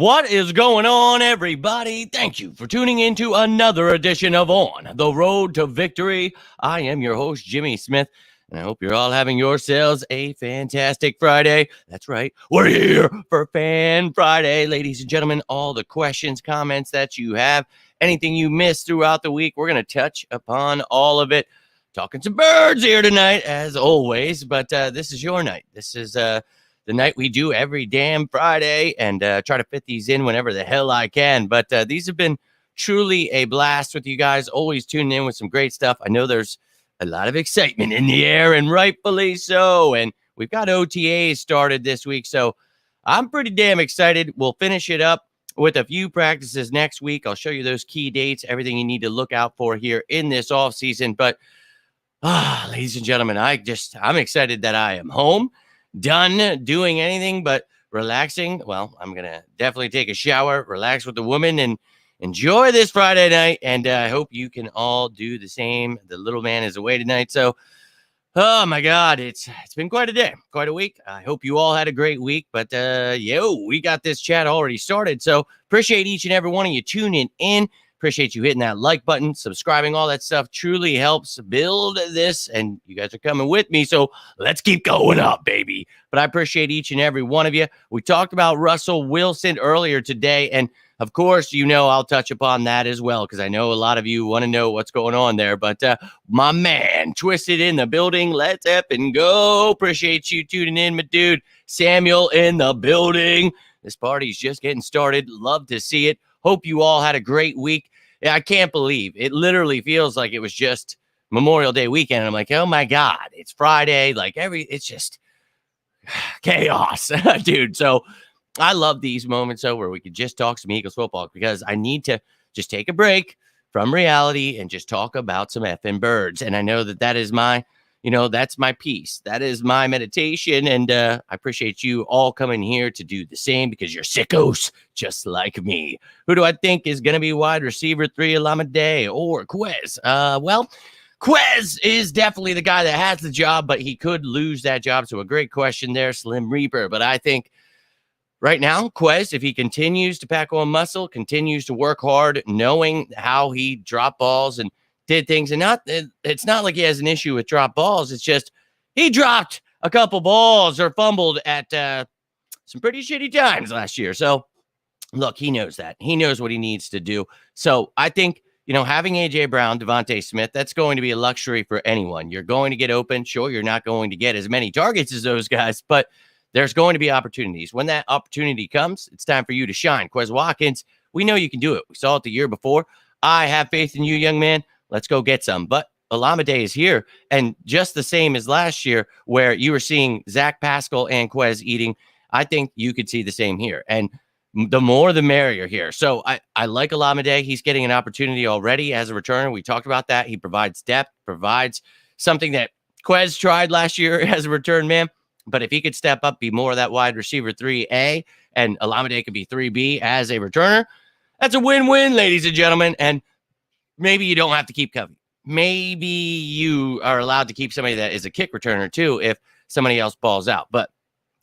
What is going on, everybody? Thank you for tuning in to another edition of On the Road to Victory. I am your host, Jimmy Smith, and I hope you're all having yourselves a fantastic Friday. That's right, we're here for Fan Friday. Ladies and gentlemen, all the questions, comments that you have, anything you missed throughout the week, we're going to touch upon all of it. Talking some birds here tonight, as always, but this is your night. This is the night we do every damn Friday, and try to fit these in whenever the hell I can. But these have been truly a blast with you guys, always tuning in with some great stuff. I know there's a lot of excitement in the air, and rightfully so. And we've got OTAs started this week, so I'm pretty damn excited. We'll finish it up with a few practices next week. I'll show you those key dates, everything you need to look out for here in this offseason. But ladies and gentlemen, I'm excited that I am home, done doing anything but relaxing. Well, I'm going to definitely take a shower, relax with the woman, and enjoy this Friday night. And I hope you can all do the same. The little man is away tonight. So, oh my God, it's been quite a day, quite a week. I hope you all had a great week. But, we got this chat already started. So appreciate each and every one of you tuning in. Appreciate you hitting that like button, subscribing, all that stuff truly helps build this, and you guys are coming with me, so let's keep going up, baby. But I appreciate each and every one of you. We talked about Russell Wilson earlier today, and of course, I'll touch upon that as well, because I know a lot of you want to know what's going on there. But my man, Twisted in the building. Let's and go. Appreciate you tuning in, my dude. Samuel in the building. This party's just getting started. Love to see it. Hope you all had a great week. I can't believe it. Literally feels like it was just Memorial Day weekend. And I'm like, oh my God, it's Friday. It's just chaos, dude. So I love these moments where we could just talk some Eagles football, because I need to just take a break from reality and just talk about some effing birds. And I know that is my, that's my peace. That is my meditation. And I appreciate you all coming here to do the same, because you're sickos just like me. Who do I think is going to be wide receiver 3, Alameda or Quez? Quez is definitely the guy that has the job, but he could lose that job. So a great question there, Slim Reaper. But I think right now, Quez, if he continues to pack on muscle, continues to work hard, knowing how he dropped balls and did things, and it's not like he has an issue with drop balls. It's just he dropped a couple balls or fumbled at some pretty shitty times last year. So look, he knows that. He knows what he needs to do. So I think, having A.J. Brown, Devontae Smith, that's going to be a luxury for anyone. You're going to get open. Sure, you're not going to get as many targets as those guys, but there's going to be opportunities. When that opportunity comes, it's time for you to shine. Quez Watkins, we know you can do it. We saw it the year before. I have faith in you, young man. Let's go get some. But Alameda is here, and just the same as last year, where you were seeing Zach Pascal and Quez eating, I think you could see the same here. And the more, the merrier here. So I like Alameda. He's getting an opportunity already as a returner. We talked about that. He provides depth, provides something that Quez tried last year as a return man. But if he could step up, be more of that wide receiver 3A, and Alameda could be 3B as a returner, that's a win-win, ladies and gentlemen. And maybe you don't have to keep Covey. Maybe you are allowed to keep somebody that is a kick returner too if somebody else balls out. But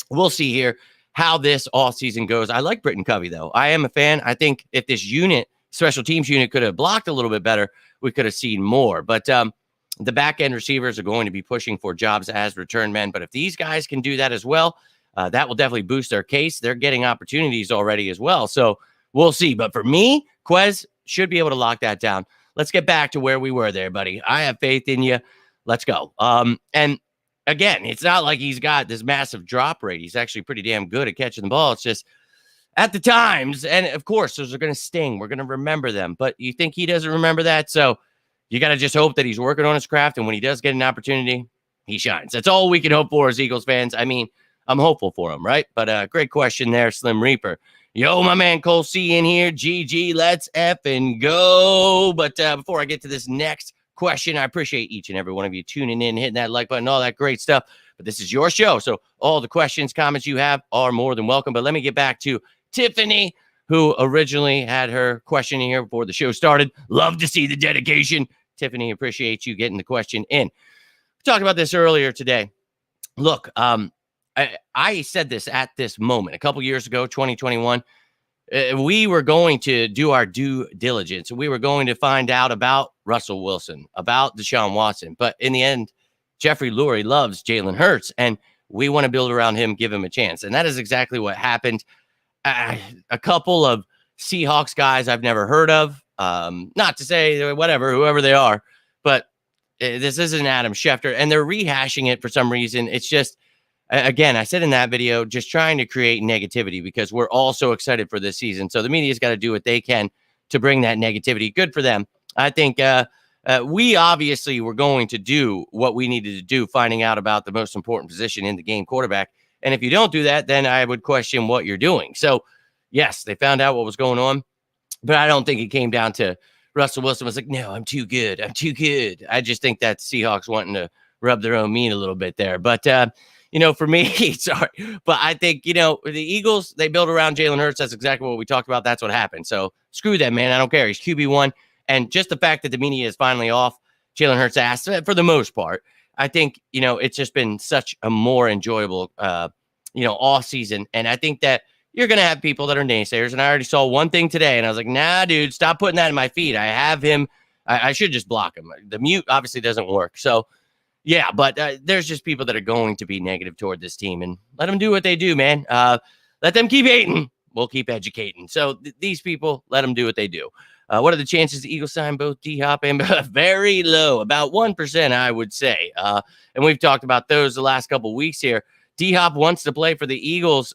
we'll see here how this offseason goes. I like Britton Covey, though. I am a fan. I think if this special teams unit, could have blocked a little bit better, we could have seen more. But the back-end receivers are going to be pushing for jobs as return men. But if these guys can do that as well, that will definitely boost their case. They're getting opportunities already as well. So we'll see. But for me, Quez should be able to lock that down. Let's get back to where we were there, buddy. I have faith in you. Let's go. And again, it's not like he's got this massive drop rate. He's actually pretty damn good at catching the ball. It's just at the times, and of course, those are going to sting. We're going to remember them. But you think he doesn't remember that? So you got to just hope that he's working on his craft, and when he does get an opportunity, he shines. That's all we can hope for as Eagles fans. I mean, I'm hopeful for him, right? But great question there, Slim Reaper. Yo, my man Cole C in here. GG, let's effing go. But before I get to this next question, I appreciate each and every one of you tuning in, hitting that like button, all that great stuff. But this is your show, so all the questions, comments you have are more than welcome. But let me get back to Tiffany, who originally had her question in here before the show started. Love to see the dedication. Tiffany, appreciate you getting the question in. We talked about this earlier today. Look, I said this at this moment a couple years ago, 2021. we were going to do our due diligence. We were going to find out about Russell Wilson, about Deshaun Watson. But in the end, Jeffrey Lurie loves Jalen Hurts, and we want to build around him, give him a chance. And that is exactly what happened. A couple of Seahawks guys I've never heard of. Not to say whatever, whoever they are, but this isn't Adam Schefter, and they're rehashing it for some reason. It's just, again, I said in that video, just trying to create negativity because we're all so excited for this season. So the media's got to do what they can to bring that negativity. Good for them. I think we obviously were going to do what we needed to do, finding out about the most important position in the game, quarterback. And if you don't do that, then I would question what you're doing. So, yes, they found out what was going on, but I don't think it came down to Russell Wilson was like, no, I'm too good. I'm too good. I just think that Seahawks wanting to rub their own meat a little bit there. But, for me, sorry. But I think, the Eagles, they build around Jalen Hurts. That's exactly what we talked about. That's what happened. So screw that, man. I don't care. He's QB1. And just the fact that the media is finally off Jalen Hurts' ass, for the most part, I think, it's just been such a more enjoyable, off season. And I think that you're going to have people that are naysayers. And I already saw one thing today, and I was like, nah, dude, stop putting that in my feed. I have him. I should just block him. The mute obviously doesn't work. So, yeah, but there's just people that are going to be negative toward this team. And let them do what they do, man. Let them keep hating. We'll keep educating. So these people, let them do what they do. What are the chances the Eagles sign both D-Hop and very low, about 1%, I would say. And we've talked about those the last couple weeks here. D-Hop wants to play for the Eagles.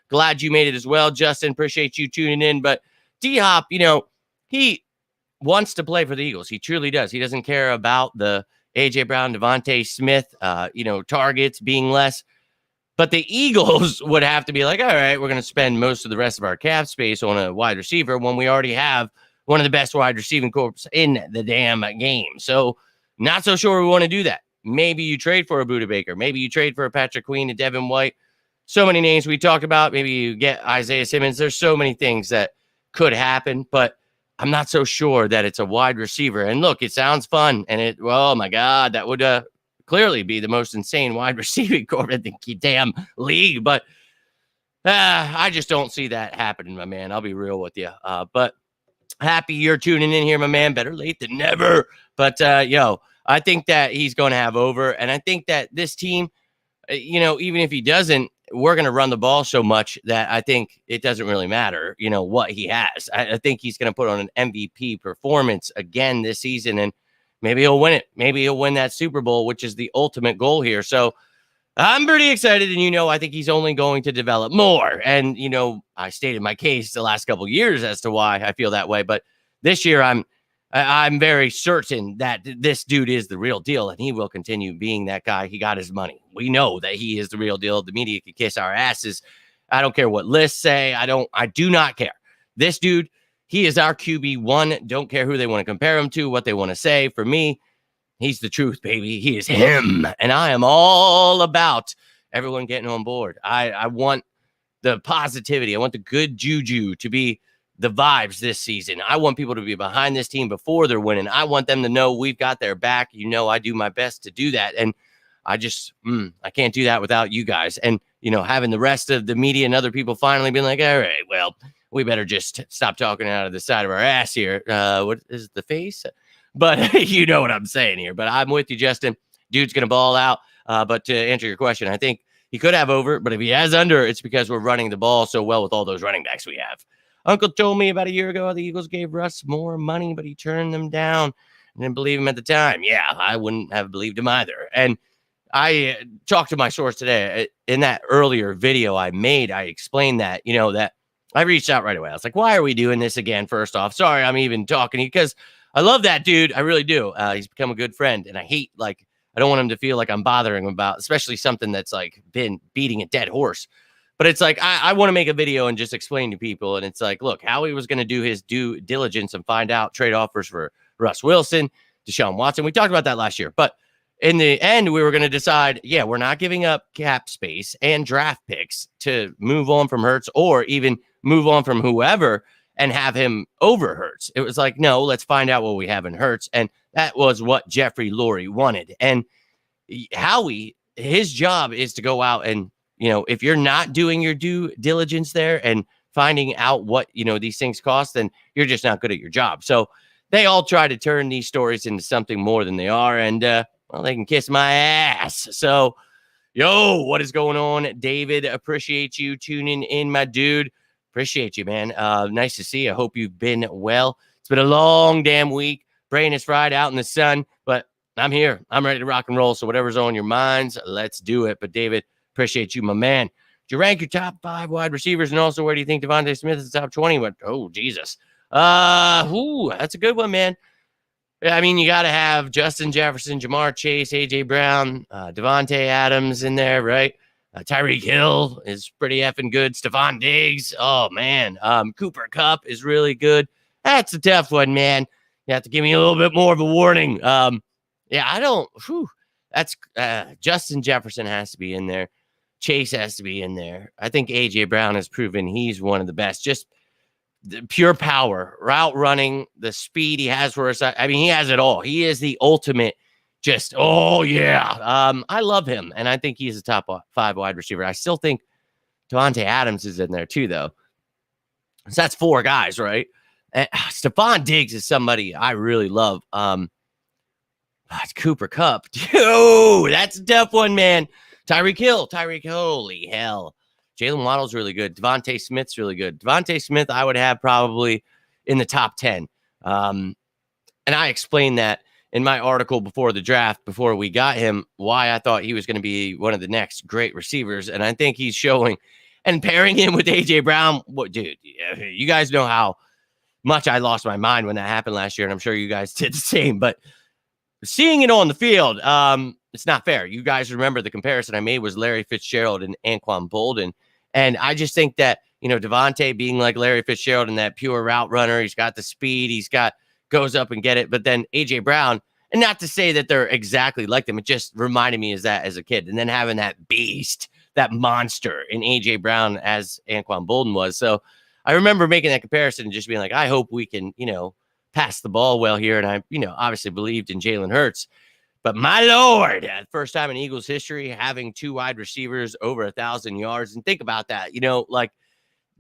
Glad you made it as well, Justin. Appreciate you tuning in. But D-Hop, he wants to play for the Eagles. He truly does. He doesn't care about the A.J. Brown, Devontae Smith, targets being less. But the Eagles would have to be like, all right, we're going to spend most of the rest of our cap space on a wide receiver when we already have one of the best wide receiving corps in the damn game. So not so sure we want to do that. Maybe you trade for a Budda Baker. Maybe you trade for a Patrick Queen, a Devin White. So many names we talked about. Maybe you get Isaiah Simmons. There's so many things that could happen, but I'm not so sure that it's a wide receiver. And look, it sounds fun. And oh my God, that would clearly be the most insane wide receiving corps in the damn league. But I just don't see that happening, my man. I'll be real with you. But happy you're tuning in here, my man. Better late than never. But, I think that he's going to have over. And I think that this team, even if he doesn't, we're going to run the ball so much that I think it doesn't really matter, what he has. I think he's going to put on an MVP performance again this season, and maybe he'll win it. Maybe he'll win that Super Bowl, which is the ultimate goal here. So I'm pretty excited. And, I think he's only going to develop more. And, I stated my case the last couple of years as to why I feel that way. But this year, I'm very certain that this dude is the real deal, and he will continue being that guy. He got his money. We know that he is the real deal. The media could kiss our asses. I don't care what lists say. I do not care. This dude, he is our QB1. Don't care who they want to compare him to, what they want to say. For me, he's the truth, baby. He is him. And I am all about everyone getting on board. I want the positivity. I want the good juju to be the vibes this season. I want people to be behind this team before they're winning. I want them to know we've got their back. I do my best to do that. And I just, I can't do that without you guys. And, having the rest of the media and other people finally being like, all right, well, we better just stop talking out of the side of our ass here. What is the face? But you know what I'm saying here. But I'm with you, Justin. Dude's going to ball out. But to answer your question, I think he could have over. But if he has under, it's because we're running the ball so well with all those running backs we have. Uncle told me about a year ago the Eagles gave Russ more money, but he turned them down. I didn't believe him at the time. Yeah, I wouldn't have believed him either. And I talked to my source today. In that earlier video I made, I explained that, that I reached out right away. I was like, why are we doing this again? First off, sorry, I'm even talking to you because I love that dude. I really do. He's become a good friend. And I don't want him to feel like I'm bothering him about, especially something that's been beating a dead horse. But it's I want to make a video and just explain to people. And it's look, Howie was going to do his due diligence and find out trade offers for Russ Wilson, Deshaun Watson. We talked about that last year. But in the end, we were going to decide, we're not giving up cap space and draft picks to move on from Hurts or even move on from whoever and have him over Hurts. It was no, let's find out what we have in Hurts. And that was what Jeffrey Lurie wanted. And Howie, his job is to go out and, if you're not doing your due diligence there and finding out what, these things cost, then you're just not good at your job. So they all try to turn these stories into something more than they are. And, well, they can kiss my ass. So, yo, what is going on, David? Appreciate you tuning in, my dude. Appreciate you, man. Nice to see you. I hope you've been well. It's been a long damn week. Praying it's Friday out in the sun, but I'm here. I'm ready to rock and roll. So whatever's on your minds, let's do it. But David, appreciate you, my man. Do you rank your top 5 wide receivers? And also, where do you think Devontae Smith is top 20? But, oh, Jesus. That's a good one, man. I mean, you got to have Justin Jefferson, Jamar Chase, A.J. Brown, Devontae Adams in there, right? Tyreek Hill is pretty effing good. Stephon Diggs, oh, man. Cooper Kupp is really good. That's a tough one, man. You have to give me a little bit more of a warning. That's Justin Jefferson has to be in there. Chase has to be in there. I think A.J. Brown has proven he's one of the best. Just the pure power, route running, the speed he has for us. I mean, he has it all. He is the ultimate. Just, oh, yeah. I love him, and I think he's a top 5 wide receiver. I still think Devontae Adams is in there, too, though. So that's 4 guys, right? And Stephon Diggs is somebody I really love. It's Cooper Kupp. Dude, that's a tough one, man. Tyreek Hill, holy hell. Jalen Waddle's really good. Devontae Smith's really good. Devontae Smith, I would have probably in the top 10. And I explained that in my article before the draft, before we got him, why I thought he was going to be one of the next great receivers. And I think he's showing, and pairing him with A.J. Brown, dude, you guys know how much I lost my mind when that happened last year. And I'm sure you guys did the same. But seeing it on the field, it's not fair. You guys remember the comparison I made was Larry Fitzgerald and Anquan Bolden. And I just think that, Devontae being like Larry Fitzgerald and that pure route runner, he's got the speed, goes up and get it. But then A.J. Brown, and not to say that they're exactly like them, it just reminded me of that as a kid. And then having that beast, that monster in A.J. Brown as Anquan Bolden was. So I remember making that comparison and just being like, I hope we can, pass the ball well here. And I, obviously believed in Jalen Hurts. But my Lord, first time in Eagles history, having 2 wide receivers over 1,000 yards. And think about that, like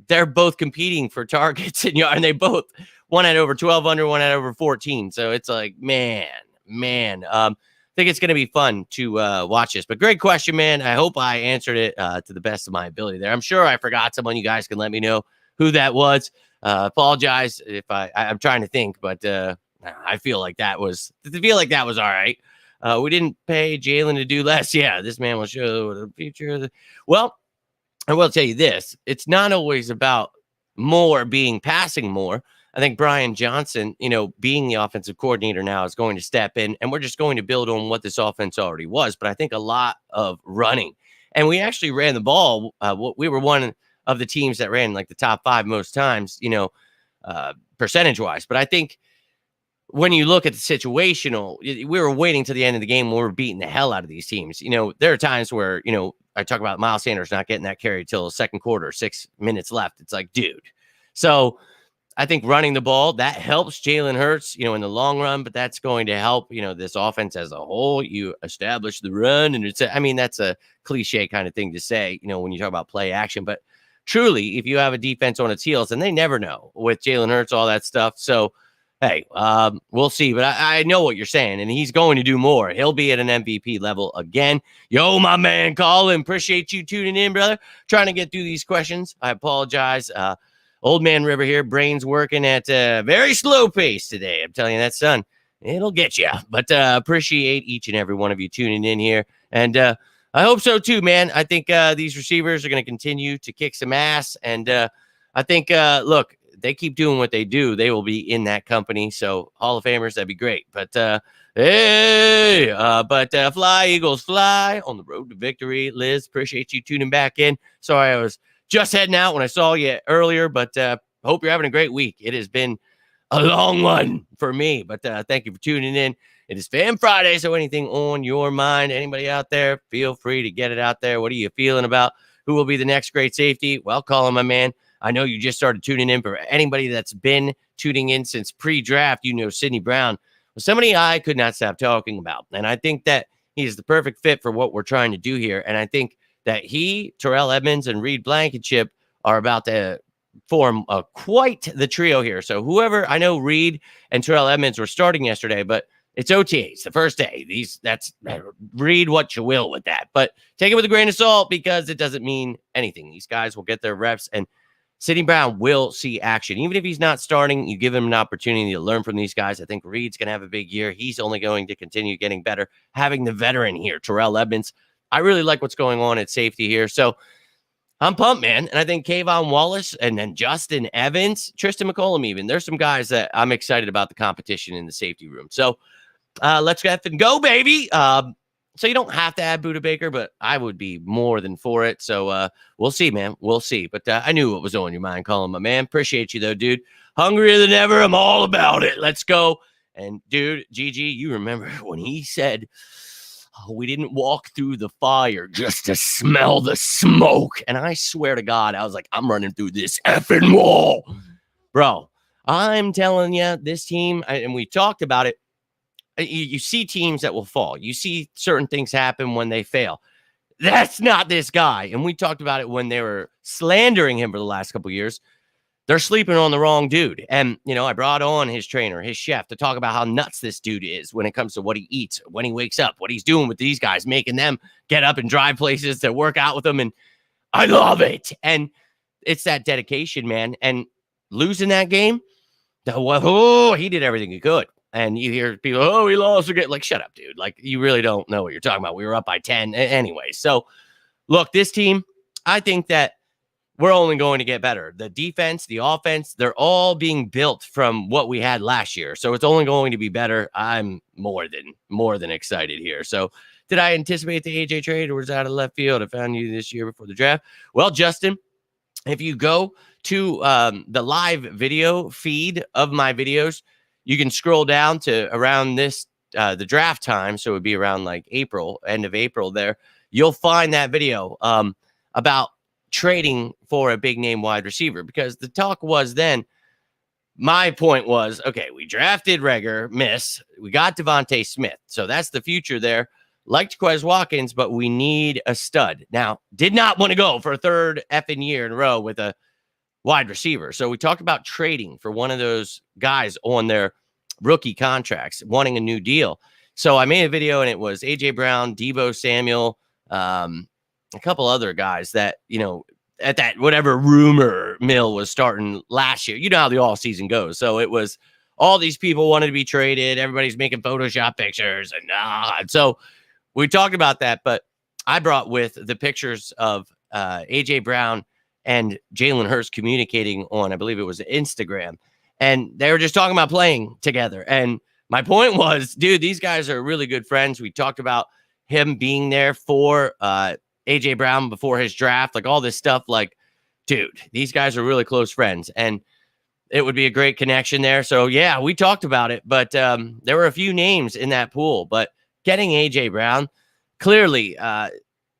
they're both competing for targets and yards, and they both, one had over 1,200, one had over 14. So it's like, man. I think it's going to be fun to watch this. But great question, man. I hope I answered it to the best of my ability there. I'm sure I forgot someone. You guys can let me know who that was. Apologize if I'm trying to think, but I feel like that was all right. We didn't pay Jalen to do less. Yeah, this man will show the future. Well, I will tell you this. It's not always about passing more. I think Brian Johnson, being the offensive coordinator now, is going to step in, and we're just going to build on what this offense already was. But I think a lot of running. And we actually ran the ball. We were one of the teams that ran like the top 5 most times, percentage-wise. But I think when you look at the situational, we were waiting to the end of the game when we were beating the hell out of these teams. There are times where, I talk about Miles Sanders not getting that carry till the second quarter, 6 minutes left. It's like, dude. So I think running the ball, that helps Jalen Hurts, in the long run, but that's going to help, this offense as a whole. You establish the run, and that's a cliche kind of thing to say, when you talk about play action. But truly, if you have a defense on its heels, and they never know with Jalen Hurts, all that stuff. So, hey, we'll see. But I know what you're saying, and he's going to do more. He'll be at an MVP level again. Yo, my man, Colin, appreciate you tuning in, brother. Trying to get through these questions. I apologize. Old man River here, brain's working at a very slow pace today. I'm telling you that, son. It'll get you. But appreciate each and every one of you tuning in here. And I hope so, too, man. I think these receivers are going to continue to kick some ass. And I think, look, they keep doing what they do, they will be in that company. So Hall of Famers, that'd be great. But fly, Eagles, fly on the road to victory. Liz, appreciate you tuning back in. Sorry, I was just heading out when I saw you earlier, but hope you're having a great week. It has been a long one for me, but thank you for tuning in. It is Fan Friday, so anything on your mind, anybody out there, feel free to get it out there. What are you feeling about? Who will be the next great safety? Well, Colin, my man, I know you just started tuning in. For anybody that's been tuning in since pre-draft, Sidney Brown was somebody I could not stop talking about. And I think that he's the perfect fit for what we're trying to do here. And I think that he, Terrell Edmonds, and Reed Blankenship are about to form quite the trio here. So whoever, I know Reed and Terrell Edmonds were starting yesterday, but it's OTAs the first day. Read what you will with that, but take it with a grain of salt because it doesn't mean anything. These guys will get their reps, and Sidney Brown will see action. Even if he's not starting, you give him an opportunity to learn from these guys. I think Reed's going to have a big year. He's only going to continue getting better. Having the veteran here, Terrell Edmonds, I really like what's going on at safety here. So I'm pumped, man. And I think Kayvon Wallace and then Justin Evans, Tristan McCollum even. There's some guys that I'm excited about the competition in the safety room. So let's go, baby. So you don't have to add Budda Baker, but I would be more than for it. So we'll see, man. We'll see. But I knew what was on your mind, Colin, my man. Appreciate you, though, dude. Hungrier than ever. I'm all about it. Let's go. And, dude, Gigi, you remember when he said, we didn't walk through the fire just to smell the smoke. And I swear to God, I was like, I'm running through this effing wall. Bro, I'm telling you, this team, and we talked about it, you see teams that will fall. You see certain things happen when they fail. That's not this guy. And we talked about it when they were slandering him for the last couple of years. They're sleeping on the wrong dude. And, I brought on his trainer, his chef, to talk about how nuts this dude is when it comes to what he eats, when he wakes up, what he's doing with these guys, making them get up and drive places to work out with them. And I love it. And it's that dedication, man. And losing that game, he did everything he could. And you hear people, he lost again. Like, shut up, dude. Like, you really don't know what you're talking about. We were up by 10 anyway. So, look, this team, I think that we're only going to get better. The defense, the offense, they're all being built from what we had last year. So, it's only going to be better. I'm more than excited here. So, did I anticipate the AJ trade, or was that out of left field? I found you this year before the draft. Well, Justin, if you go to the live video feed of my videos, you can scroll down to around this, the draft time. So it would be around like April, end of April there. You'll find that video about trading for a big name wide receiver, because the talk was then, my point was, okay, we drafted Reagor, we got Devontae Smith. So that's the future there. Liked Quez Watkins, but we need a stud. Now, did not want to go for a third effing year in a row with a wide receiver. So we talked about trading for one of those guys on their rookie contracts, wanting a new deal. So I made a video, and it was AJ Brown, Deebo Samuel, a couple other guys that, at that whatever rumor mill was starting last year. You know how the all season goes. So it was all these people wanted to be traded. Everybody's making Photoshop pictures. And so we talked about that, but I brought with the pictures of AJ Brown and Jalen Hurts communicating on, I believe it was Instagram. And they were just talking about playing together. And my point was, dude, these guys are really good friends. We talked about him being there for AJ Brown before his draft, like all this stuff. Like, dude, these guys are really close friends. And it would be a great connection there. So, yeah, we talked about it. But there were a few names in that pool. But getting AJ Brown clearly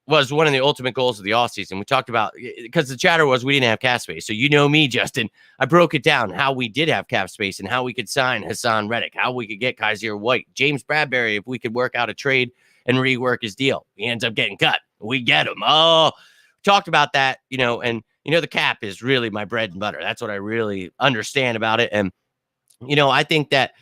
was one of the ultimate goals of the offseason. We talked about, because the chatter was we didn't have cap space. So, me, Justin, I broke it down how we did have cap space and how we could sign Hassan Reddick, how we could get Kaiser White, James Bradbury, if we could work out a trade and rework his deal. He ends up getting cut. We get him. Talked about that, and, the cap is really my bread and butter. That's what I really understand about it. And, I think that,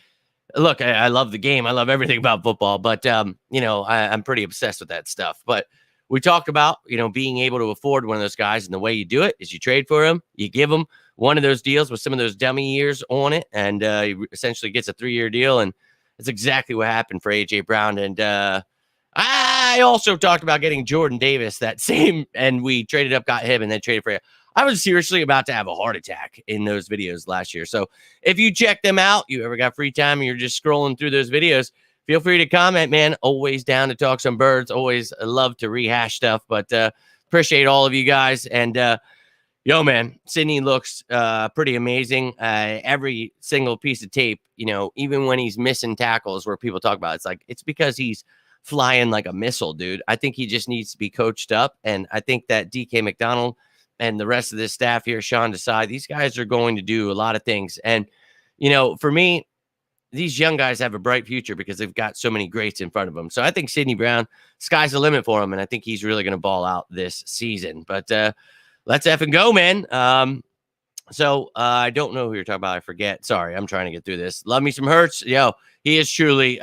look, I love the game. I love everything about football, but, I'm pretty obsessed with that stuff. But we talked about, being able to afford one of those guys, and the way you do it is you trade for him, you give him one of those deals with some of those dummy years on it, and he essentially gets a 3-year deal, and that's exactly what happened for AJ Brown. And I also talked about getting Jordan Davis that same, and we traded up, got him, and then traded for him. I was seriously about to have a heart attack in those videos last year. So if you check them out, you ever got free time and you're just scrolling through those videos, feel free to comment, man. Always down to talk some birds. Always love to rehash stuff, but appreciate all of you guys. And man, Sidney looks pretty amazing. Every single piece of tape, even when he's missing tackles where people talk about it's because he's flying like a missile, dude. I think he just needs to be coached up. And I think that DK McDonald and the rest of this staff here, Sean Desai, these guys are going to do a lot of things. And, for me, these young guys have a bright future because they've got so many greats in front of them. So I think Sidney Brown, sky's the limit for him. And I think he's really going to ball out this season. But let's effing go, man. So I don't know who you're talking about. I forget. Sorry, I'm trying to get through this. Love me some Hurts. Yo, he is truly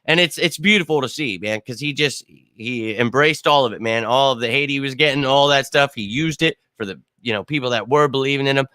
and it's beautiful to see, man, because he embraced all of it, man. All of the hate he was getting, all that stuff. He used it for the people that were believing in him.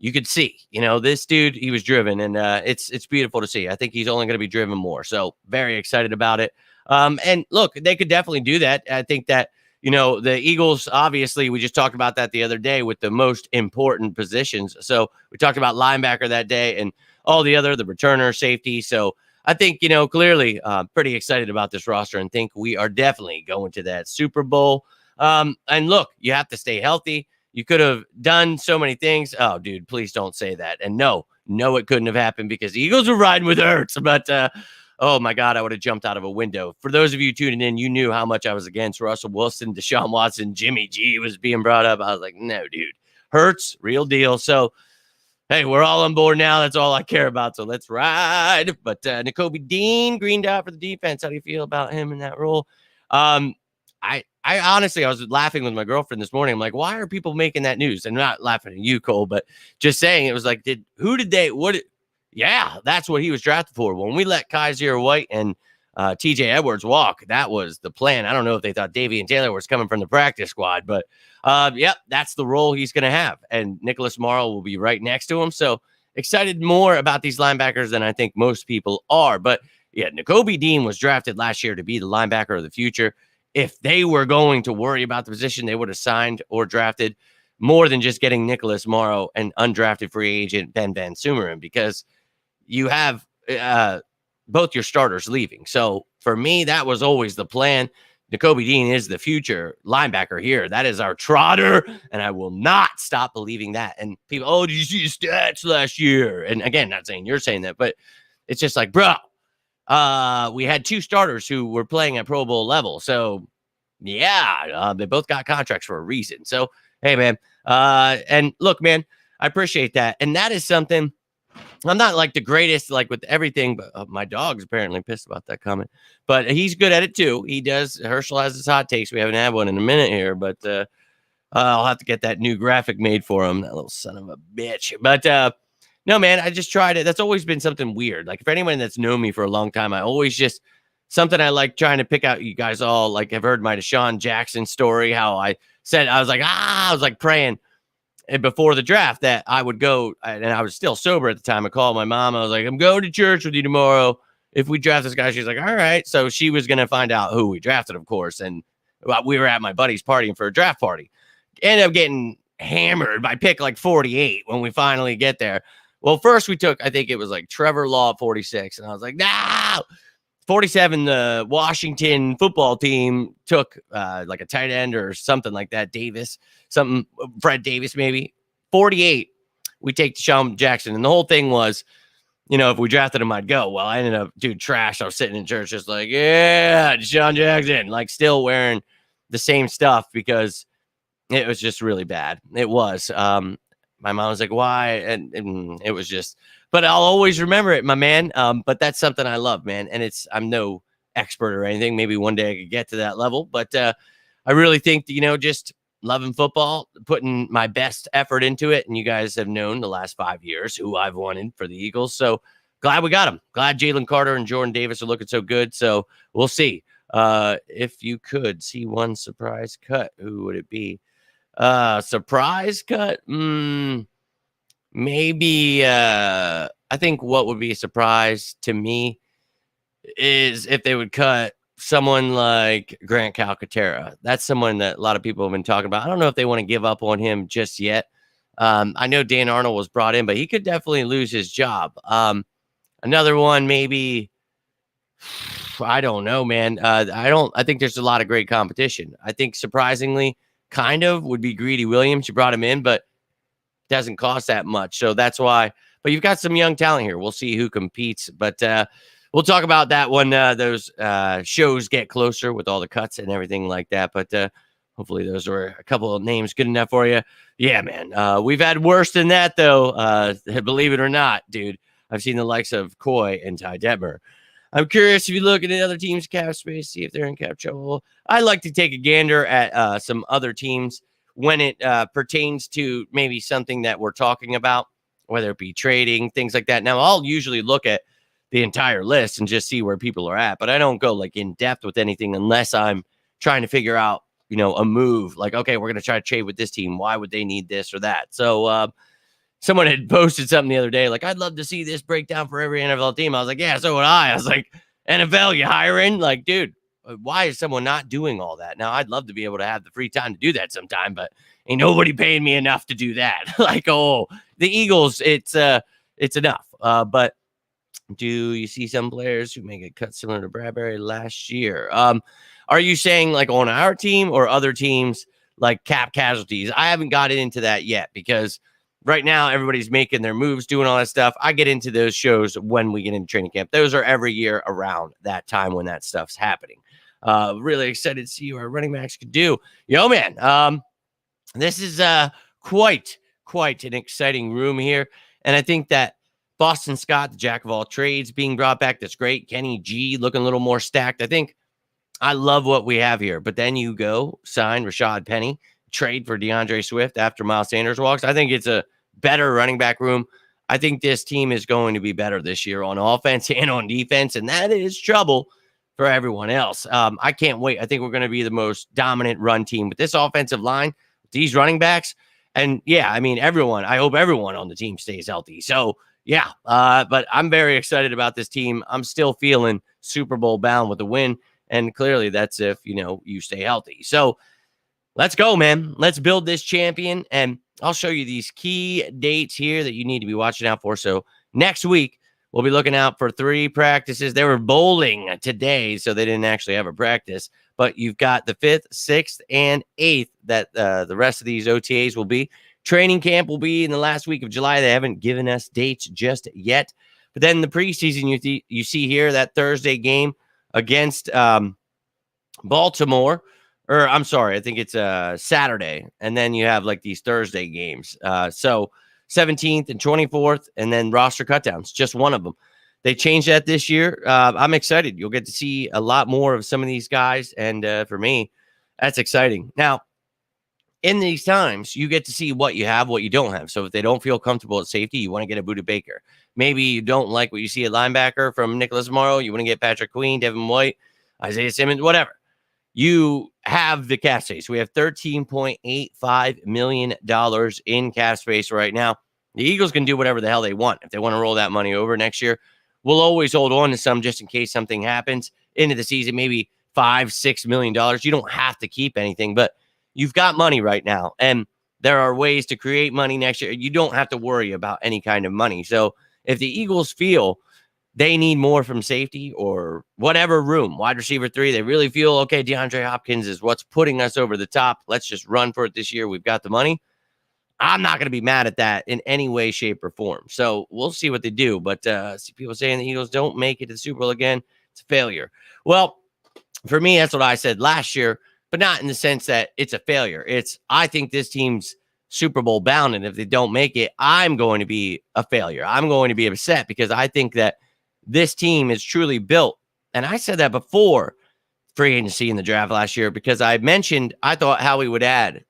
You could see, this dude, he was driven, and it's beautiful to see. I think he's only going to be driven more. So very excited about it. And look, they could definitely do that. I think that, the Eagles, obviously, we just talked about that the other day with the most important positions. So we talked about linebacker that day and all the returner, safety. So I think, clearly pretty excited about this roster and think we are definitely going to that Super Bowl. And look, you have to stay healthy. You could have done so many things. Oh, dude, please don't say that. And no, it couldn't have happened because the Eagles were riding with Hurts. But, oh, my God, I would have jumped out of a window. For those of you tuning in, you knew how much I was against Russell Wilson, Deshaun Watson, Jimmy G was being brought up. I was like, no, dude. Hurts, real deal. So, hey, we're all on board now. That's all I care about. So let's ride. But Nakobe Dean, green dot for the defense. How do you feel about him in that role? I honestly, I was laughing with my girlfriend this morning. I'm like, why are people making that news? And not laughing at you, Cole, but just saying it was like, yeah, that's what he was drafted for. When we let Kaiser White and TJ Edwards walk, that was the plan. I don't know if they thought Davian Taylor was coming from the practice squad, but yep, that's the role he's going to have. And Nicholas Morrow will be right next to him. So excited more about these linebackers than I think most people are. But yeah, Nakobe Dean was drafted last year to be the linebacker of the future. If they were going to worry about the position, they would have signed or drafted more than just getting Nicholas Morrow and undrafted free agent Ben Van Sumeren, because you have both your starters leaving. So for me, that was always the plan. Nakobe Dean is the future linebacker here. That is our trotter, and I will not stop believing that. And people, oh, did you see his stats last year? And again, not saying you're saying that, but it's just like, bro, we had two starters who were playing at Pro Bowl level. So, yeah, they both got contracts for a reason. So, hey, man. And look, man, I appreciate that. And that is something. I'm not like the greatest, like with everything, but my dog's apparently pissed about that comment. But he's good at it, too. He does. Herschel has his hot takes. We haven't had one in a minute here, but I'll have to get that new graphic made for him. That little son of a bitch. But no, man, I just tried it. That's always been something weird. Like, if anyone that's known me for a long time, I always just something I like trying to pick out. You guys all like have heard my Deshaun Jackson story, how I said I was like praying before the draft that I would go, and I was still sober at the time. I called my mom. I was like, I'm going to church with you tomorrow. If we draft this guy, she's like, all right. So she was going to find out who we drafted, of course. And we were at my buddy's party for a draft party. Ended up getting hammered by pick like 48 when we finally get there. Well, first we took, I think it was like Trevor Law at 46. And I was like, no. 47, the Washington football team took like a tight end or something like that. Fred Davis, maybe. 48, we take Deshaun Jackson. And the whole thing was, if we drafted him, I'd go. Well, I ended up, trash. I was sitting in church just like, yeah, Deshaun Jackson, like still wearing the same stuff because it was just really bad. It was. My mom was like, why? And it was just, but I'll always remember it, my man. But that's something I love, man. And I'm no expert or anything. Maybe one day I could get to that level. But I really think, just loving football, putting my best effort into it. And you guys have known the last 5 years who I've wanted for the Eagles. So glad we got them. Glad Jalen Carter and Jordan Davis are looking so good. So we'll see. If you could see one surprise cut, who would it be? Surprise cut? Maybe I think what would be a surprise to me is if they would cut someone like Grant Calcaterra. That's someone that a lot of people have been talking about. I don't know if they want to give up on him just yet. I know Dan Arnold was brought in, but he could definitely lose his job. Another one, maybe, I don't know, man. I think there's a lot of great competition. I think surprisingly, kind of would be Greedy Williams. You brought him in, but it doesn't cost that much. So that's why. But you've got some young talent here. We'll see who competes. But we'll talk about that when those shows get closer with all the cuts and everything like that. But hopefully those were a couple of names good enough for you. Yeah, man. We've had worse than that, though. Believe it or not, dude. I've seen the likes of Coy and Ty Detmer. I'm curious if you look at the other teams' cap space, see if they're in cap trouble. I like to take a gander at some other teams when it pertains to maybe something that we're talking about, whether it be trading, things like that. Now, I'll usually look at the entire list and just see where people are at, but I don't go like in depth with anything unless I'm trying to figure out, a move like, okay, we're going to try to trade with this team. Why would they need this or that? So, someone had posted something the other day, like, I'd love to see this breakdown for every NFL team. I was like, yeah, so would I. I was like, NFL, you hiring? Like, dude, why is someone not doing all that? Now, I'd love to be able to have the free time to do that sometime, but ain't nobody paying me enough to do that. Like, oh, the Eagles, it's enough. But do you see some players who make a cut similar to Bradbury last year? Are you saying like on our team or other teams like cap casualties? I haven't gotten into that yet because right now everybody's making their moves, doing all that stuff. I get into those shows when we get into training camp. Those are every year around that time when that stuff's happening. Really excited to see what our running backs could do. Yo, man, this is quite an exciting room here. And I think that Boston Scott, the jack of all trades, being brought back, that's great. Kenny G looking a little more stacked. I love what we have here. But then you go sign Rashad Penny, trade for DeAndre Swift after Miles Sanders walks. I think it's a better running back room. I think this team is going to be better this year on offense and on defense, and that is trouble for everyone else. I can't wait. I think we're going to be the most dominant run team with this offensive line, these running backs. And yeah, I mean, I hope everyone on the team stays healthy. So yeah, but I'm very excited about this team. I'm still feeling Super Bowl bound with a win. And clearly that's if, you stay healthy. So let's go, man. Let's build this champion. And I'll show you these key dates here that you need to be watching out for. So next week, we'll be looking out for 3 practices. They were bowling today, so they didn't actually have a practice. But you've got the 5th, 6th, and 8th that the rest of these OTAs will be. Training camp will be in the last week of July. They haven't given us dates just yet. But then the preseason, you see here that Thursday game against Baltimore. Or I'm sorry, I think it's Saturday. And then you have like these Thursday games. So 17th and 24th, and then roster cutdowns, just one of them. They changed that this year. I'm excited. You'll get to see a lot more of some of these guys. And for me, that's exciting. Now, in these times, you get to see what you have, what you don't have. So if they don't feel comfortable at safety, you want to get a Budda Baker. Maybe you don't like what you see at linebacker from Nicholas Morrow. You want to get Patrick Queen, Devin White, Isaiah Simmons, whatever. You have the cap space. We have $13.85 million in cap space right now. The Eagles can do whatever the hell they want. If they want to roll that money over next year, we'll always hold on to some just in case something happens into the season, maybe $5-6 million. You don't have to keep anything, but you've got money right now, and there are ways to create money next year. You don't have to worry about any kind of money. So if the Eagles feel they need more from safety or whatever room, wide receiver 3, they really feel, okay, DeAndre Hopkins is what's putting us over the top. Let's just run for it this year. We've got the money. I'm not going to be mad at that in any way, shape, or form. So we'll see what they do. But see people saying the Eagles don't make it to the Super Bowl again. It's a failure. Well, for me, that's what I said last year, but not in the sense that it's a failure. I think this team's Super Bowl bound, and if they don't make it, I'm going to be a failure. I'm going to be upset because I think that this team is truly built. And I said that before free agency in the draft last year because I mentioned I thought Howie would add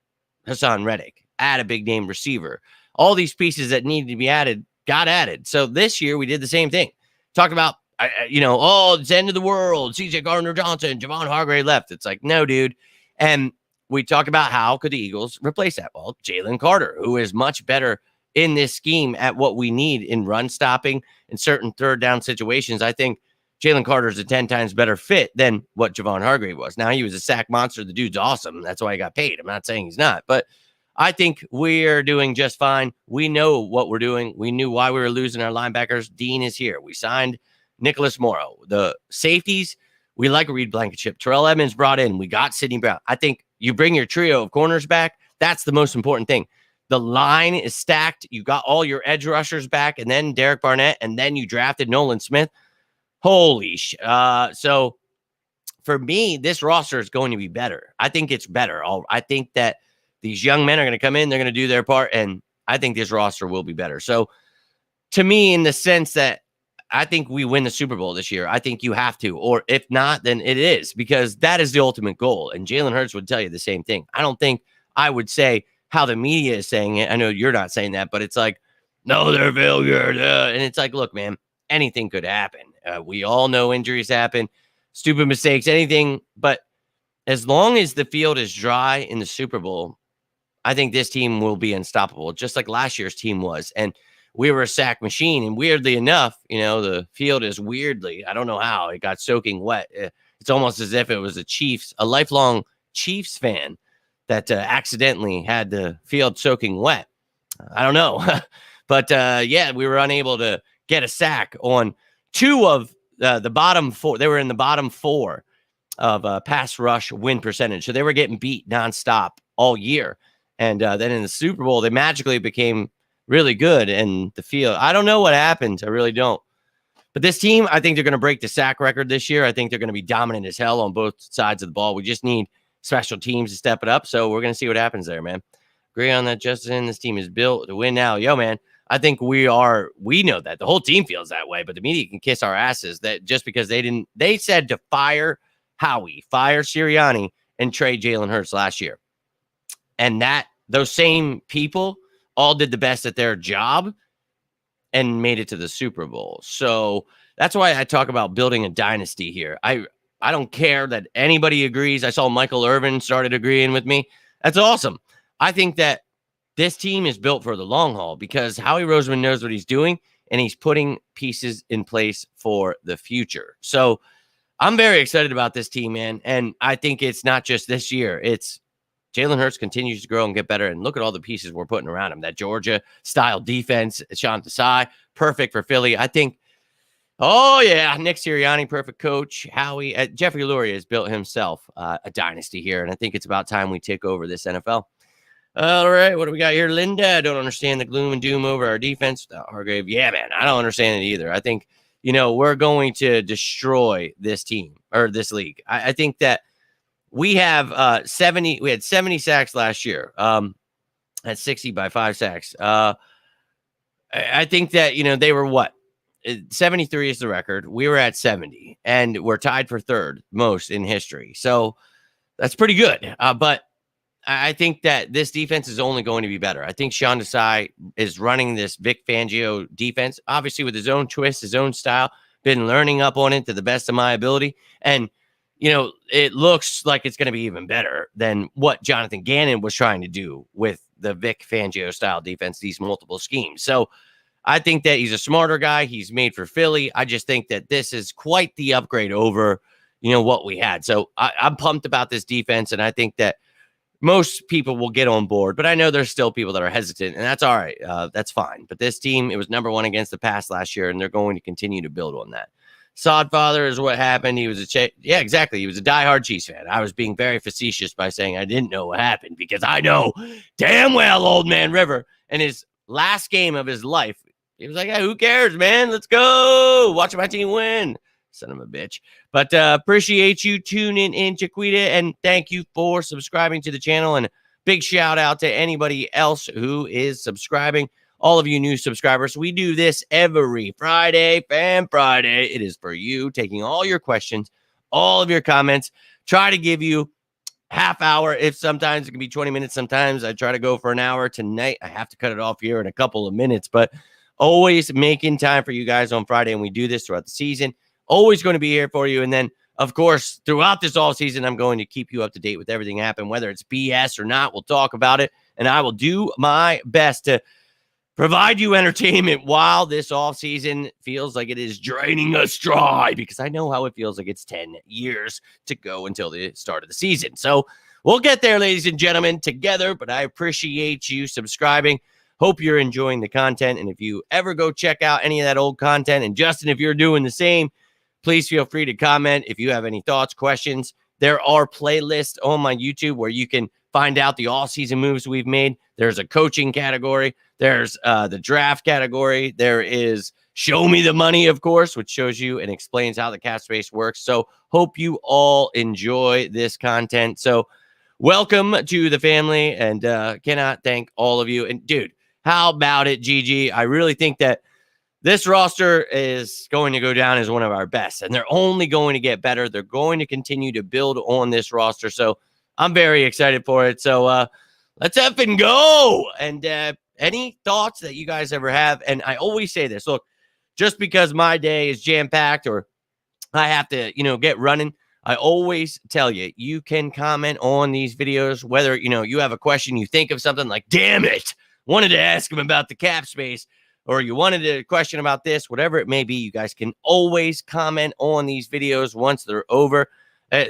Hassan Reddick, add a big name receiver. All these pieces that needed to be added got added. So this year we did the same thing. Talked about, it's the end of the world. CJ Gardner-Johnson, Javon Hargrave left. It's like, no, dude. And we talked about how could the Eagles replace that? Well, Jalen Carter, who is much better in this scheme at what we need in run stopping in certain third down situations. I think Jalen Carter is a 10 times better fit than what Javon Hargrave was. Now, he was a sack monster. The dude's awesome. That's why he got paid. I'm not saying he's not, but I think we're doing just fine. We know what we're doing. We knew why we were losing our linebackers. Dean is here. We signed Nicholas Morrow. The safeties, we like Reed Blankenship. Terrell Edmonds brought in. We got Sidney Brown. I think you bring your trio of corners back. That's the most important thing. The line is stacked. You got all your edge rushers back, and then Derek Barnett, and then you drafted Nolan Smith. Holy shit. So for me, this roster is going to be better. I think it's better. I think that these young men are going to come in. They're going to do their part, and I think this roster will be better. So to me, in the sense that I think we win the Super Bowl this year, I think you have to. Or if not, then it is, because that is the ultimate goal. And Jalen Hurts would tell you the same thing. I don't think I would say how the media is saying it. I know you're not saying that, but it's like, no, they're failure. And it's like, look, man, anything could happen. We all know injuries happen, stupid mistakes, anything. But as long as the field is dry in the Super Bowl, I think this team will be unstoppable, just like last year's team was. And we were a sack machine. And weirdly enough, the field is weirdly, I don't know how, it got soaking wet. It's almost as if it was a lifelong Chiefs fan that accidentally had the field soaking wet. I don't know. But yeah, we were unable to get a sack on two of the bottom four. They were in the bottom four of pass rush win percentage. So they were getting beat nonstop all year. And then in the Super Bowl, they magically became really good in the field. I don't know what happened. I really don't. But this team, I think they're going to break the sack record this year. I think they're going to be dominant as hell on both sides of the ball. We just need special teams to step it up. So we're going to see what happens there, man. Agree on that, Justin. This team is built to win now. Yo, man, I think we know that. The whole team feels that way, but the media can kiss our asses that just because they said to fire Howie, fire Sirianni, and trade Jalen Hurts last year. And those same people all did the best at their job and made it to the Super Bowl. So that's why I talk about building a dynasty here. I don't care that anybody agrees. I saw Michael Irvin started agreeing with me. That's awesome. I think that this team is built for the long haul because Howie Roseman knows what he's doing and he's putting pieces in place for the future. So I'm very excited about this team, man. And I think it's not just this year. It's Jalen Hurts continues to grow and get better. And look at all the pieces we're putting around him. That Georgia-style defense, Sean Desai, perfect for Philly. I think, oh, yeah, Nick Sirianni, perfect coach. Howie, Jeffrey Lurie has built himself a dynasty here. And I think it's about time we take over this NFL. All right, what do we got here? Linda, I don't understand the gloom and doom over our defense. Hargrave, yeah, man, I don't understand it either. I think, we're going to destroy this team or this league. I think that we have 70. We had 70 sacks last year. At 60 by 5 sacks. I think that they were what 73 is the record. We were at 70, and we're tied for third most in history. So that's pretty good. But I think that this defense is only going to be better. I think Sean Desai is running this Vic Fangio defense, obviously with his own twist, his own style. Been learning up on it to the best of my ability, and it looks like it's going to be even better than what Jonathan Gannon was trying to do with the Vic Fangio style defense, these multiple schemes. So I think that he's a smarter guy. He's made for Philly. I just think that this is quite the upgrade over, what we had. So I'm pumped about this defense, and I think that most people will get on board, but I know there's still people that are hesitant, and that's all right. That's fine. But this team, it was number one against the pass last year, and they're going to continue to build on that. Sodfather is what happened. He was yeah, exactly. He was a diehard Chiefs fan. I was being very facetious by saying I didn't know what happened because I know damn well Old Man River in his last game of his life. He was like, hey, who cares, man? Let's go. Watch my team win. Son of a bitch. But appreciate you tuning in, Chiquita, and thank you for subscribing to the channel. And big shout out to anybody else who is subscribing. All of you new subscribers, we do this every Friday, Fan Friday. It is for you, taking all your questions, all of your comments. Try to give you half hour. If sometimes it can be 20 minutes. Sometimes I try to go for an hour. Tonight, I have to cut it off here in a couple of minutes. But always making time for you guys on Friday. And we do this throughout the season. Always going to be here for you. And then, of course, throughout this all season, I'm going to keep you up to date with everything happening, whether it's BS or not. We'll talk about it. And I will do my best to provide you entertainment while this offseason feels like it is draining us dry, because I know how it feels like it's 10 years to go until the start of the season. So we'll get there, ladies and gentlemen, together, but I appreciate you subscribing. Hope you're enjoying the content, and if you ever go check out any of that old content, and Justin, if you're doing the same, please feel free to comment if you have any thoughts, questions. There are playlists on my YouTube where you can find out the all-season moves we've made. There's a coaching category. There's the draft category. There is Show Me the Money, of course, which shows you and explains how the cap space works. So hope you all enjoy this content. So welcome to the family, and cannot thank all of you. And, dude, how about it, Gigi? I really think that this roster is going to go down as one of our best, and they're only going to get better. They're going to continue to build on this roster. So I'm very excited for it. So let's effing go. And any thoughts that you guys ever have? And I always say this, look, just because my day is jam-packed or I have to, get running, I always tell you, you can comment on these videos, whether, you have a question, you think of something like, damn it, wanted to ask him about the cap space, or you wanted a question about this, whatever it may be, you guys can always comment on these videos once they're over.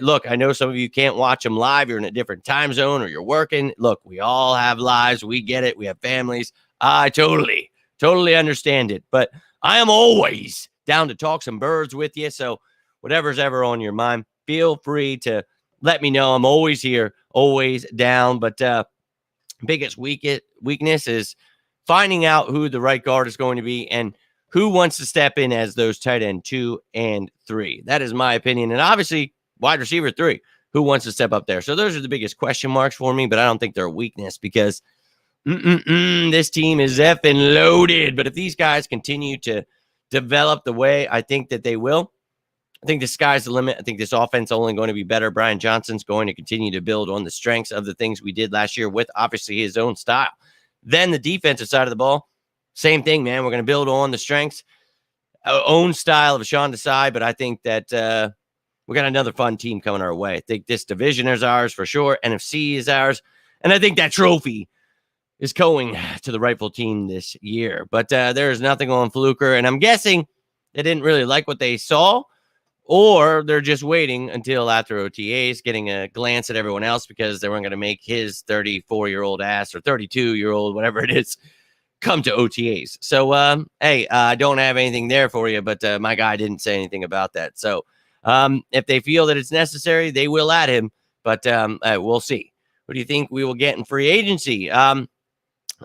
Look, I know some of you can't watch them live. You're in a different time zone or you're working. Look, we all have lives. We get it. We have families. I totally understand it. But I am always down to talk some birds with you. So whatever's ever on your mind, feel free to let me know. I'm always here, always down. But biggest weakness is finding out who the right guard is going to be and who wants to step in as those tight end 2 and 3. That is my opinion. And obviously, wide receiver 3, who wants to step up there? So those are the biggest question marks for me, but I don't think they're a weakness because this team is effing loaded. But if these guys continue to develop the way I think that they will, I think the sky's the limit. I think this offense is only going to be better. Brian Johnson's going to continue to build on the strengths of the things we did last year with obviously his own style. Then the defensive side of the ball, same thing, man. We're going to build on the strengths, our own style of Sean Desai, but I think that we got another fun team coming our way. I think this division is ours for sure. NFC is ours. And I think that trophy is going to the rightful team this year. But there is nothing on Fluker. And I'm guessing they didn't really like what they saw, or they're just waiting until after OTAs, getting a glance at everyone else because they weren't going to make his 34-year-old ass or 32-year-old, whatever it is, come to OTAs. So, hey, I don't have anything there for you, but my guy didn't say anything about that. So, if they feel that it's necessary, they will add him, but we'll see. What do you think we will get in free agency? I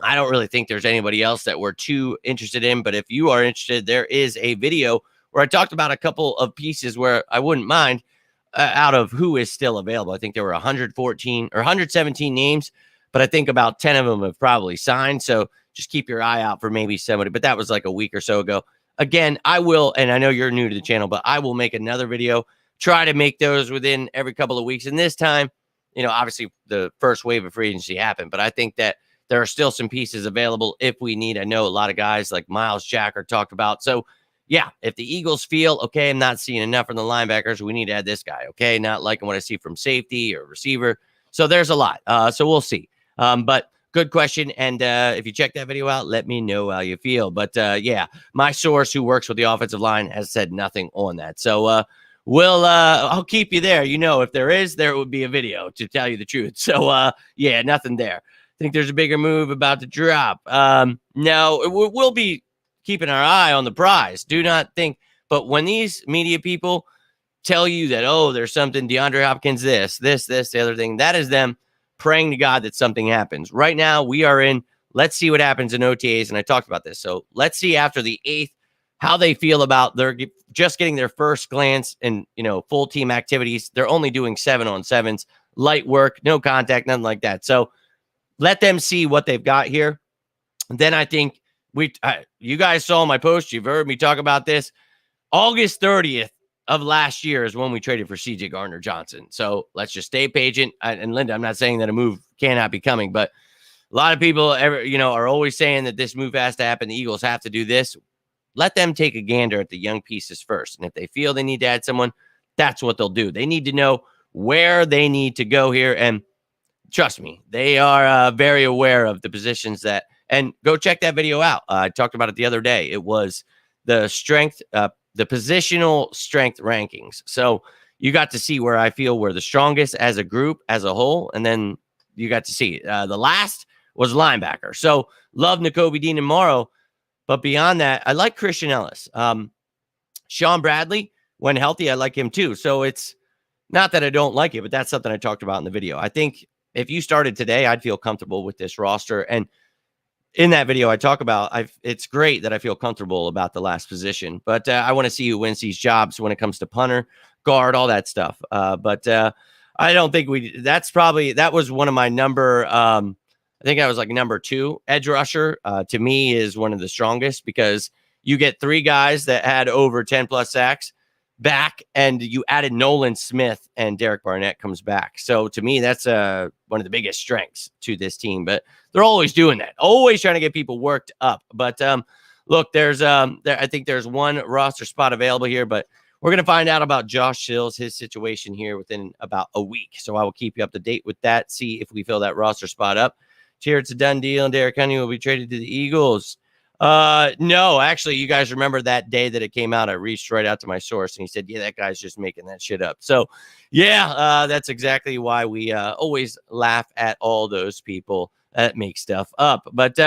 don't really think there's anybody else that we're too interested in, but if you are interested, there is a video where I talked about a couple of pieces where I wouldn't mind out of who is still available. I think there were 114 or 117 names, but I think about 10 of them have probably signed. So just keep your eye out for maybe somebody, but that was like a week or so ago. Again, I will, and I know you're new to the channel, but I will make another video, try to make those within every couple of weeks. And this time, obviously the first wave of free agency happened, but I think that there are still some pieces available if we need. I know a lot of guys like Miles Jack are talked about. So yeah, if the Eagles feel, okay, I'm not seeing enough from the linebackers, we need to add this guy. Okay, not liking what I see from safety or receiver. So there's a lot. So we'll see. But good question. And if you check that video out, let me know how you feel. But yeah, my source who works with the offensive line has said nothing on that. So I'll keep you there. If there would be a video to tell you the truth. So yeah, nothing there. I think there's a bigger move about to drop. No, we'll be keeping our eye on the prize. Do not think, but when these media people tell you that, oh, there's something, DeAndre Hopkins, this, the other thing, that is them praying to God that something happens. Right now, we are in, let's see what happens in OTAs, and I talked about this. So let's see after the 8th how they feel about their just getting their first glance and, full team activities. They're only doing 7-on-7s, light work, no contact, nothing like that. So let them see what they've got here. And then I think you guys saw my post. You've heard me talk about this. August 30th of last year is when we traded for CJ Gardner-Johnson. So let's just stay patient. And Linda, I'm not saying that a move cannot be coming, but a lot of people are always saying that this move has to happen. The Eagles have to do this. Let them take a gander at the young pieces first. And if they feel they need to add someone, that's what they'll do. They need to know where they need to go here. And trust me, they are very aware of the positions that, and go check that video out. I talked about it the other day. It was the strength, the positional strength rankings. So you got to see where I feel we're the strongest as a group, as a whole. And then you got to see the last was linebacker. So love Nakobe Dean and Morrow. But beyond that, I like Christian Ellis. Sean Bradley, when healthy, I like him too. So it's not that I don't like it, but that's something I talked about in the video. I think if you started today, I'd feel comfortable with this roster. And in that video, I talk about it's great that I feel comfortable about the last position, but I want to see who wins these jobs when it comes to punter, guard, all that stuff. But I don't think that was one of my number. I think I was like number 2 edge rusher. To me, is one of the strongest because you get 3 guys that had over 10 plus sacks. back, and you added Nolan Smith, and Derek Barnett comes back. So to me, that's one of the biggest strengths to this team. But they're always doing that, always trying to get people worked up. But look, I think there's one roster spot available here, but we're going to find out about Josh Sills, his situation here within about a week. So I will keep you up to date with that, see if we fill that roster spot up. Here, it's a done deal, and Derrick Henry will be traded to the Eagles. No, actually, you guys remember that day that it came out, I reached right out to my source, and he said, yeah, that guy's just making that shit up. So, yeah, that's exactly why we always laugh at all those people that make stuff up. But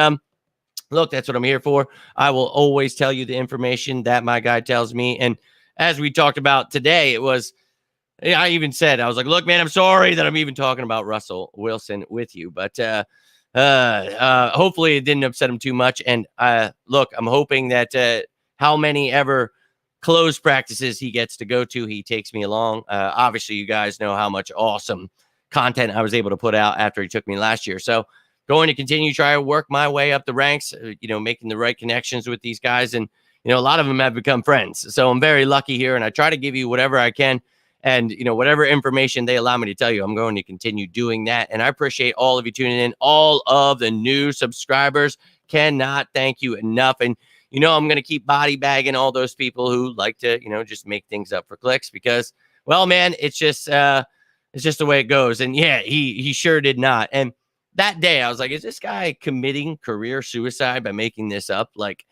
look, that's what I'm here for. I will always tell you the information that my guy tells me. And as we talked about today, I even said, I was like, look, man, I'm sorry that I'm even talking about Russell Wilson with you. But hopefully it didn't upset him too much. And look, I'm hoping that how many ever closed practices he gets to go to, he takes me along. Obviously, you guys know how much awesome content I was able to put out after he took me last year. So going to continue try to work my way up the ranks, making the right connections with these guys. And, a lot of them have become friends. So I'm very lucky here, and I try to give you whatever I can. And, whatever information they allow me to tell you, I'm going to continue doing that. And I appreciate all of you tuning in. All of the new subscribers, cannot thank you enough. And, I'm going to keep body bagging all those people who like to, just make things up for clicks because, well, man, it's just the way it goes. And yeah, he sure did not. And that day I was like, is this guy committing career suicide by making this up? Like,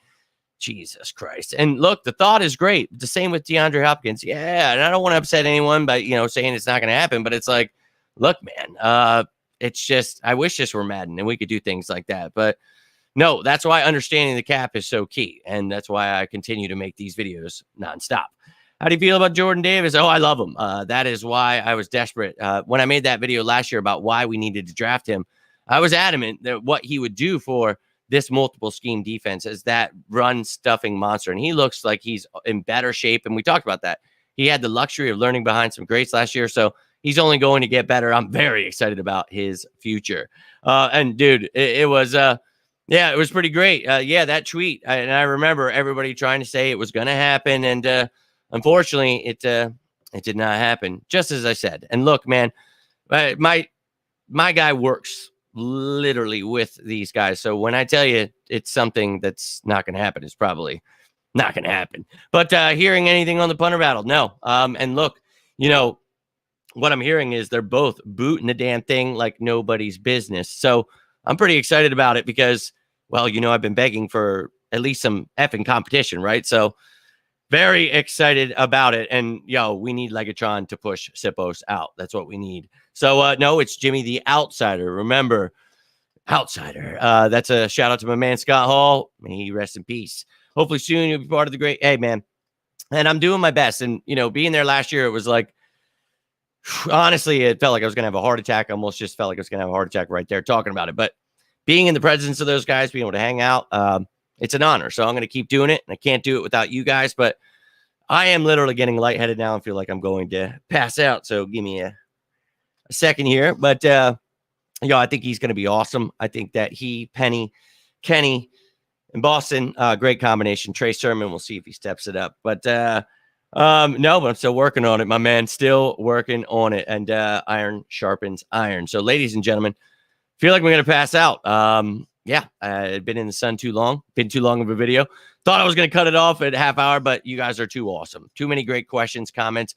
Jesus Christ. And look, the thought is great. The same with DeAndre Hopkins. Yeah. And I don't want to upset anyone by, saying it's not going to happen, but it's like, look, man, it's just, I wish this were Madden and we could do things like that. But no, that's why understanding the cap is so key. And that's why I continue to make these videos nonstop. How do you feel about Jordan Davis? Oh, I love him. That is why I was desperate. When I made that video last year about why we needed to draft him, I was adamant that what he would do for this multiple scheme defense is that run stuffing monster. And he looks like he's in better shape. And we talked about that. He had the luxury of learning behind some greats last year. So he's only going to get better. I'm very excited about his future. And dude, it was pretty great. That tweet. And I remember everybody trying to say it was going to happen. And unfortunately, it did not happen, just as I said. And look, man, my guy works literally with these guys. So when I tell you it's something that's not going to happen, it's probably not going to happen. But hearing anything on the punter battle, no. And look, what I'm hearing is they're both booting the damn thing like nobody's business. So I'm pretty excited about it because, well, I've been begging for at least some effing competition, right? So very excited about it. And we need Legatron to push Sippos out. That's what we need. So no, it's Jimmy the Outsider. Remember, Outsider. That's a shout out to my man Scott Hall. May he rest in peace. Hopefully soon you'll be part of the great. Hey, man. And I'm doing my best. And being there last year, it was like, honestly, it felt like I was gonna have a heart attack. I almost just felt like I was gonna have a heart attack right there talking about it. But being in the presence of those guys, being able to hang out, it's an honor. So I'm gonna keep doing it. And I can't do it without you guys. But I am literally getting lightheaded now and feel like I'm going to pass out. So give me a second here. But I think he's going to be awesome. I think that Penny, Kenny, and Boston, great combination. Trey Sermon, we'll see if he steps it up. But no, but I'm still working on it, my man. Still working on it. And iron sharpens iron. So, ladies and gentlemen, feel like we're going to pass out. I'd been in the sun too long. Been too long of a video. Thought I was going to cut it off at half hour, but you guys are too awesome. Too many great questions, comments.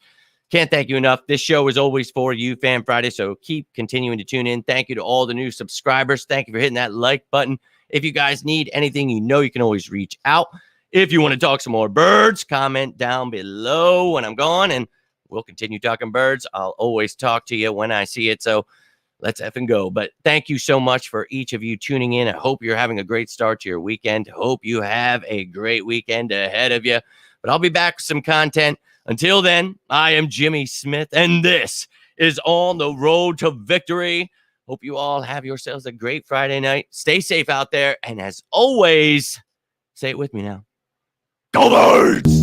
Can't thank you enough. This show is always for you, Fan Friday, so keep continuing to tune in. Thank you to all the new subscribers. Thank you for hitting that like button. If you guys need anything, you can always reach out. If you want to talk some more birds, comment down below when I'm gone, and we'll continue talking birds. I'll always talk to you when I see it, so let's effing go. But thank you so much for each of you tuning in. I hope you're having a great start to your weekend. Hope you have a great weekend ahead of you. But I'll be back with some content. Until then, I am Jimmy Smith, and this is On the Road to Victory. Hope you all have yourselves a great Friday night. Stay safe out there. And as always, say it with me now. Go Birds!